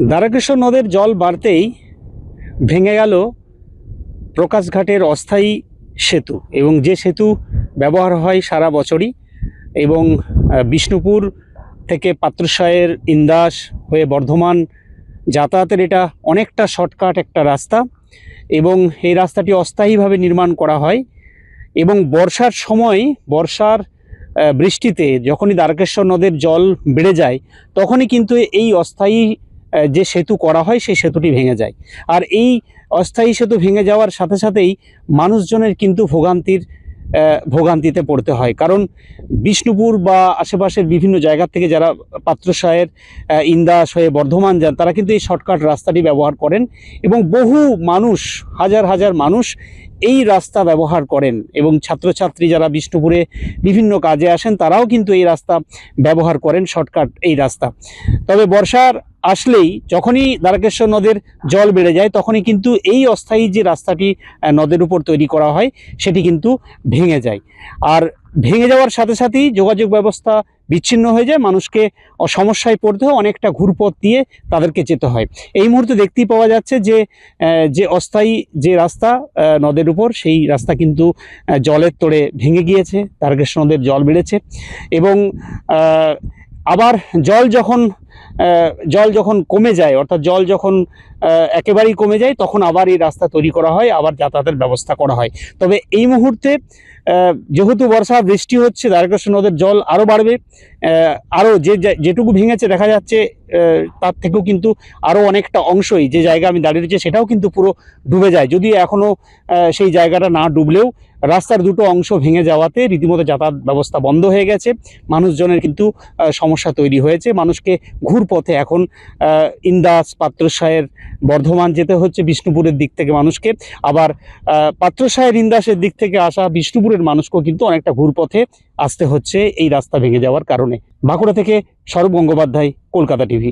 দ্বারকেশ্বর নদের জল বাড়তেই ভেঙে গেল প্রকাশঘাটের অস্থায়ী সেতু, এবং যে সেতু ব্যবহার হয় সারা বছরই, এবং বিষ্ণুপুর থেকে পাত্রসায়ের ইন্দাস হয়ে বর্ধমান যাতায়াতের এটা অনেকটা শর্টকাট একটা রাস্তা, এবং এই রাস্তাটি অস্থায়ীভাবে নির্মাণ করা হয়। এবং বর্ষার সময়, বর্ষার বৃষ্টিতে যখনই দ্বারকেশ্বর নদের জল বেড়ে যায়, তখনই কিন্তু এই অস্থায়ী যে সেতু করা হয় সেই সেতুটি ভেঙে যায়। আর এই অস্থায়ী সেতু ভেঙে যাওয়ার সাথে সাথেই মানুষজনের কিন্তু ভোগান্তিতে পড়তে হয়। কারণ বিষ্ণুপুর বা আশেপাশের বিভিন্ন জায়গা থেকে যারা পাত্রসায়ের ইন্দাস হয়ে বর্ধমান যান, তারা কিন্তু এই শর্টকাট রাস্তাটি ব্যবহার করেন, এবং বহু মানুষ, হাজার হাজার মানুষ এই রাস্তা ব্যবহার করেন। এবং ছাত্রছাত্রী যারা বিষ্ণুপুরে বিভিন্ন কাজে আসেন, তারাও কিন্তু এই রাস্তা ব্যবহার করেন, শর্টকাট এই রাস্তা। তবে বর্ষার আসলেই, যখনই দ্বারকেশ্বর নদের জল বেড়ে যায়, তখনই কিন্তু এই অস্থায়ী যে রাস্তাটি নদের উপর তৈরি করা হয় সেটি কিন্তু ভেঙে যায়। আর ভেঙে যাওয়ার সাথে সাথেই যোগাযোগ ব্যবস্থা বিচ্ছিন্ন হয়ে যায়, মানুষকে সমস্যায় পড়তে হয়, অনেকটা ঘুরপথ দিয়ে তাদেরকে যেতে হয়। এই মুহূর্তে দেখতেই পাওয়া যাচ্ছে যে অস্থায়ী যে রাস্তা নদের উপর, সেই রাস্তা কিন্তু জলের তোড়ে ভেঙে গিয়েছে। দ্বারকেশ্বর নদের জল বেড়েছে, এবং আবার জল যখন কমে যায়, অর্থাৎ জল যখন একেবারেই কমে যায়, তখন আবার এই রাস্তা তৈরি করা হয়, আবার যাতায়াতের ব্যবস্থা করা হয়। তবে এই মুহূর্তে যেহেতু বর্ষা, বৃষ্টি হচ্ছে, দ্বারকেশ্বর নদের জল আরও বাড়বে। আরও যেটুকু ভেঙেছে দেখা যাচ্ছে, তার থেকেও কিন্তু আরও অনেকটা অংশই, যে জায়গা আমি দাঁড়িয়ে রয়েছি সেটাও কিন্তু পুরো ডুবে যায়। যদিও এখনও সেই জায়গাটা না ডুবলেও রাস্তার দুটো অংশ ভেঙে যাওয়াতে রীতিমতো যাতায়াত ব্যবস্থা বন্ধ হয়ে গেছে। মানুষজনের কিন্তু সমস্যা তৈরি হয়েছে। মানুষকে ঘুরপথে এখন ইন্দাস, পাত্রসায়ের, বর্ধমান যেতে হচ্ছে বিষ্ণুপুরের দিক থেকে মানুষকে। আবার পাত্রসায়ের, ইন্দাসের দিক থেকে আসা বিষ্ণুপুরের মানুষকেও কিন্তু অনেকটা ঘুরপথে আসতে হচ্ছে এই রাস্তা ভেঙে যাওয়ার কারণে। বাঁকুড়া থেকে স্বরূপ গঙ্গোপাধ্যায়, কলকাতা টিভি।